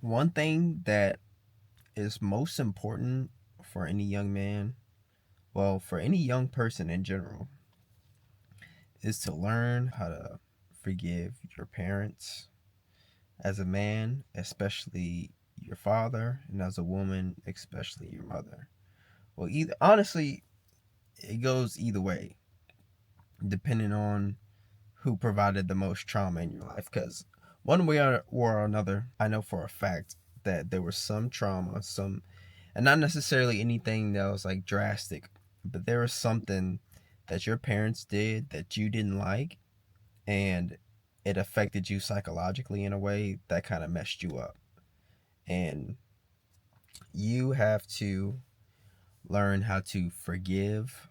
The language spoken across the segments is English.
One thing that is most important for any young man, well, for any young person in general, is to learn how to forgive your parents as a man, especially your father, and as a woman, especially your mother. Well, either honestly, it goes either way, depending on who provided the most trauma in your life. Because one way or another, I know for a fact that there was some trauma, and not necessarily anything that was like drastic, but there was something that your parents did that you didn't like, and it affected you psychologically in a way that kind of messed you up. And you have to learn how to forgive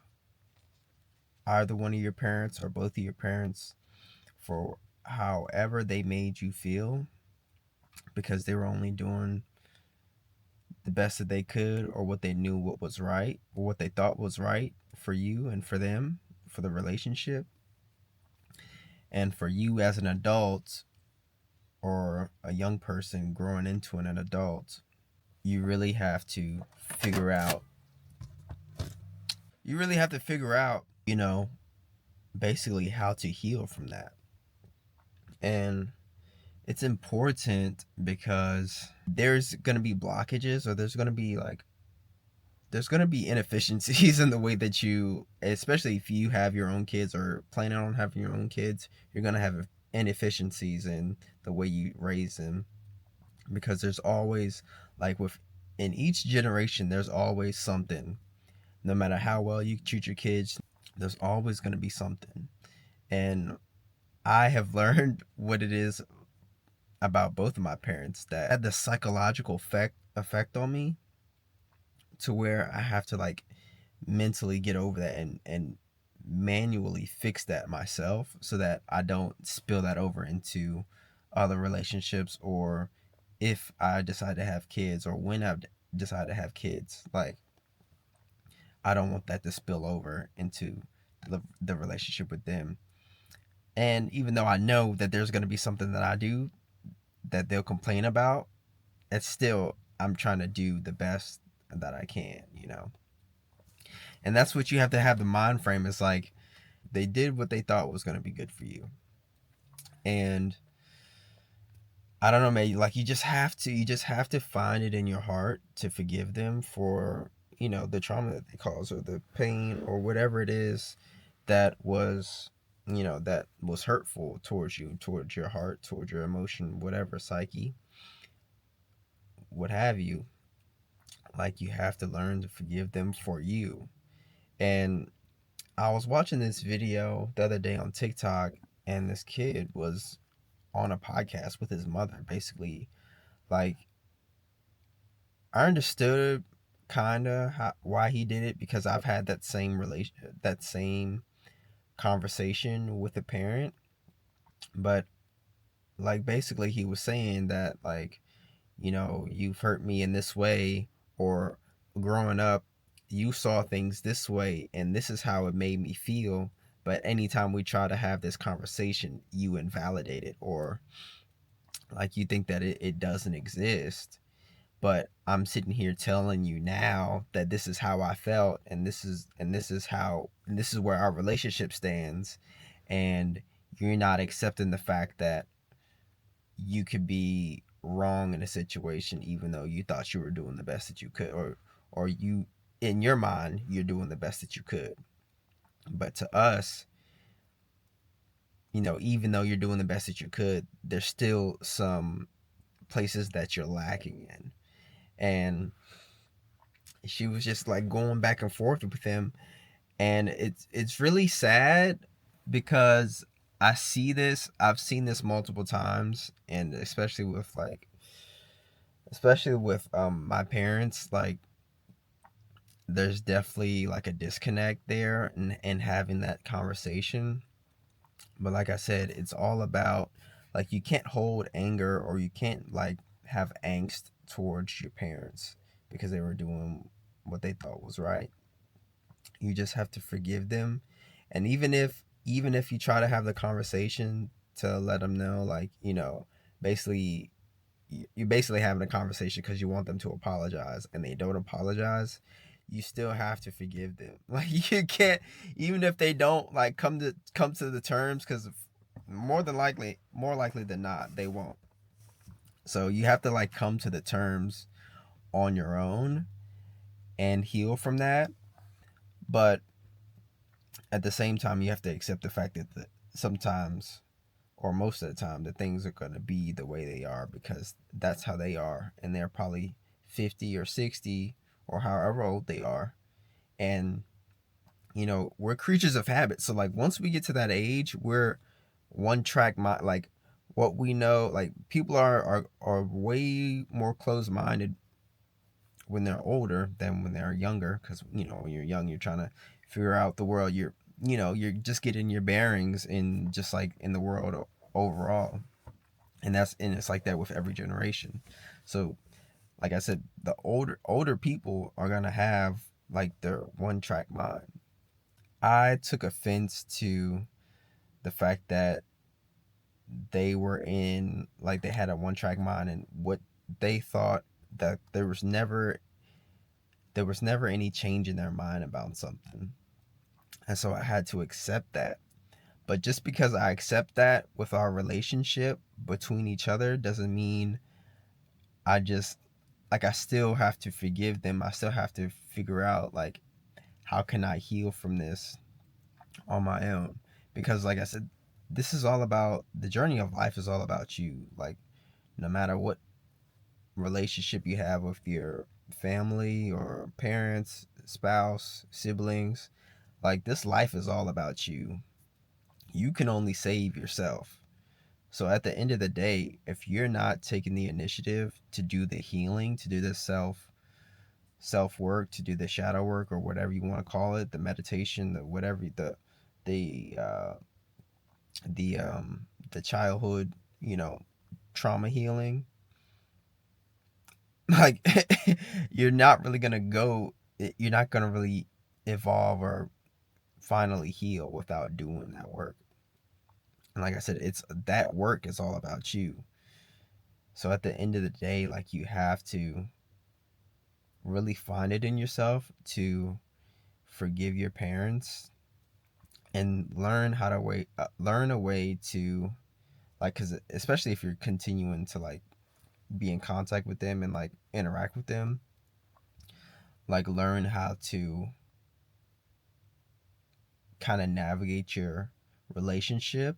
either one of your parents or both of your parents for however they made you feel, because they were only doing the best that they could, or what they knew what was right, or what they thought was right for you and for them, for the relationship. And for you as an adult, or a young person growing into an adult, you really have to figure out basically how to heal from that. And it's important because there's going to be blockages, or there's going to be inefficiencies in the way that you, especially if you have your own kids or planning on having your own kids, you're going to have inefficiencies in the way you raise them. Because there's always, like, with in each generation, there's always something. No matter how well you treat your kids, there's always going to be something. And I have learned what it is about both of my parents that had the psychological effect on me, to where I have to like mentally get over that, and manually fix that myself, so that I don't spill that over into other relationships, or if I decide to have kids, or when I decide to have kids. Like, I don't want that to spill over into the relationship with them. And even though I know that there's going to be something that I do that they'll complain about, it's still, I'm trying to do the best that I can. And that's what you have to have the mind frame, is like, they did what they thought was going to be good for you. And I don't know, man, like, you just have to find it in your heart to forgive them for, the trauma that they caused, or the pain, or whatever it is that was hurtful towards you, towards your heart, towards your emotion, whatever, psyche, what have you. Like, you have to learn to forgive them for you. And I was watching this video the other day on TikTok, and this kid was on a podcast with his mother, basically. Like, I understood kind of why he did it, because I've had that same conversation with a parent. But, like, basically he was saying that, like, you've hurt me in this way, or growing up, you saw things this way, and this is how it made me feel. But anytime we try to have this conversation, you invalidate it, or like, you think that it doesn't exist. But I'm sitting here telling you now that this is how I felt, and this is where our relationship stands. And you're not accepting the fact that you could be wrong in a situation, even though you thought you were doing the best that you could, or you, in your mind, you're doing the best that you could. But to us, even though you're doing the best that you could, there's still some places that you're lacking in. And she was just like going back and forth with him, and it's really sad, because I've seen this multiple times, and especially with my parents. Like, there's definitely like a disconnect there, and having that conversation. But like I said, it's all about, like, you can't hold anger, or you can't like have angst towards your parents because they were doing what they thought was right. You just have to forgive them. And even if you try to have the conversation to let them know, like, basically, you're basically having a conversation because you want them to apologize and they don't apologize, you still have to forgive them. Like you can't, even if they don't like come to the terms, because more likely than not, they won't. So you have to like come to the terms on your own and heal from that. But at the same time, you have to accept the fact that sometimes, or most of the time, the things are going to be the way they are because that's how they are. And they're probably 50 or 60 or however old they are. And, we're creatures of habit. So, like, once we get to that age, we're one track mind. Like, what we know, like, people are way more closed minded when they're older than when they're younger. Because, when you're young, you're trying to figure out the world. You're just getting your bearings in just like in the world overall. And it's like that with every generation. So like I said, the older people are gonna have like their one track mind. I took offense to the fact that they were in like they had a one track mind, and what they thought that there was never any change in their mind about something. And so I had to accept that. But just because I accept that with our relationship between each other doesn't mean I just like I still have to forgive them. I still have to figure out like how can I heal from this on my own? Because like I said, this is all about the journey of life is all about you. Like no matter what relationship you have with your family or parents, spouse, siblings, like this life is all about you. You can only save yourself. So at the end of the day, if you're not taking the initiative to do the healing, to do the self work, to do the shadow work or whatever you want to call it, the meditation, the whatever the uh the childhood, trauma healing, like you're not really going to go you're not going to really evolve or finally heal without doing that work. And like I said, it's that work is all about you. So at the end of the day, like you have to really find it in yourself to forgive your parents and learn a way to like, because especially if you're continuing to like be in contact with them and like interact with them, like learn how to kind of navigate your relationship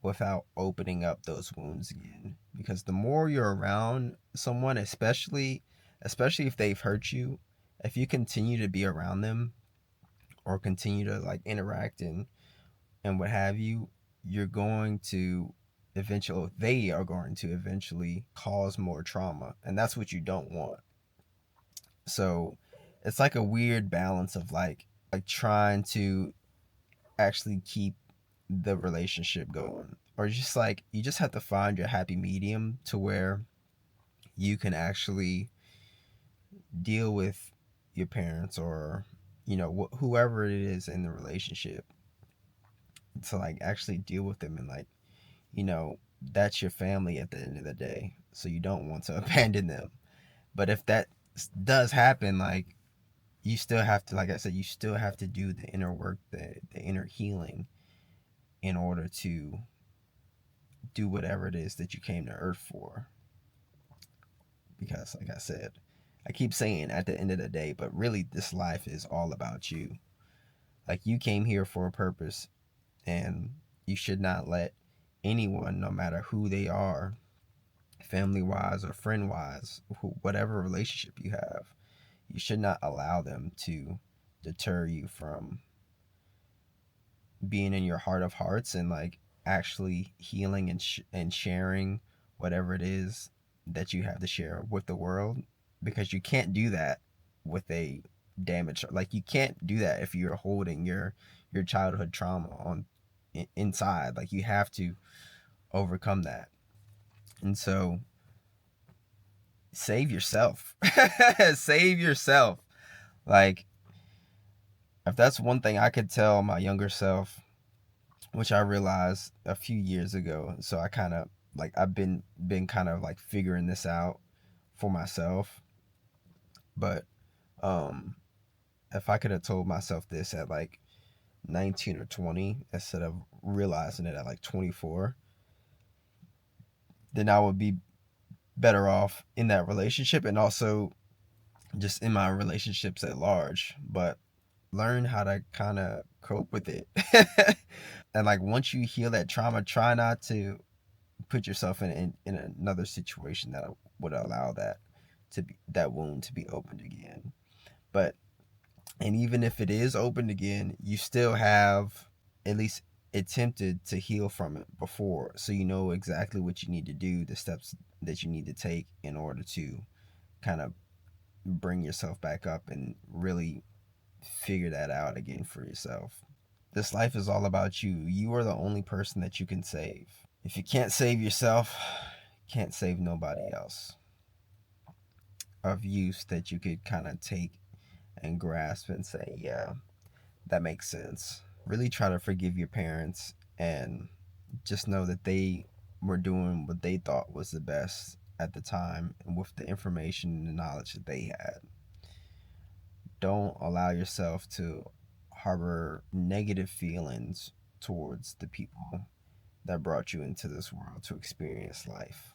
without opening up those wounds again. Because the more you're around someone, especially if they've hurt you, if you continue to be around them or continue to like interact and what have you, you're going to they are going to eventually cause more trauma, and that's what you don't want. So it's like a weird balance of like trying to actually keep the relationship going, or just like you just have to find your happy medium to where you can actually deal with your parents or whoever it is in the relationship, to like actually deal with them, and like that's your family at the end of the day, so you don't want to abandon them. But if that does happen, like you still have to, like I said, you still have to do the inner work, the inner healing, in order to do whatever it is that you came to earth for. Because like I said, I keep saying at the end of the day, but really this life is all about you. Like you came here for a purpose, and you should not let anyone, no matter who they are, family wise or friend wise, whatever relationship you have, you should not allow them to deter you from being in your heart of hearts and like actually healing and sharing whatever it is that you have to share with the world. Because you can't do that with a damage, like you can't do that if you're holding your childhood trauma on inside. Like you have to overcome that. And so save yourself. Save yourself. Like if that's one thing I could tell my younger self, which I realized a few years ago, so I kind of like I've been kind of like figuring this out for myself. But um if I could have told myself this at like 19 or 20 instead of realizing it at like 24, then I would be better off in that relationship and also just in my relationships at large. But learn how to kind of cope with it. And like once you heal that trauma, try not to put yourself in another situation that would allow that wound to be opened again. But and even if it is opened again, you still have at least attempted to heal from it before, so you know exactly what you need to do, the steps that you need to take in order to kind of bring yourself back up and really figure that out again for yourself. This life is all about you. You are the only person that you can save. If you can't save yourself, you can't save nobody else. Of use that you could kind of take and grasp and say, yeah, that makes sense. Really try to forgive your parents and just know that they were doing what they thought was the best at the time and with the information and the knowledge that they had. Don't allow yourself to harbor negative feelings towards the people that brought you into this world to experience life.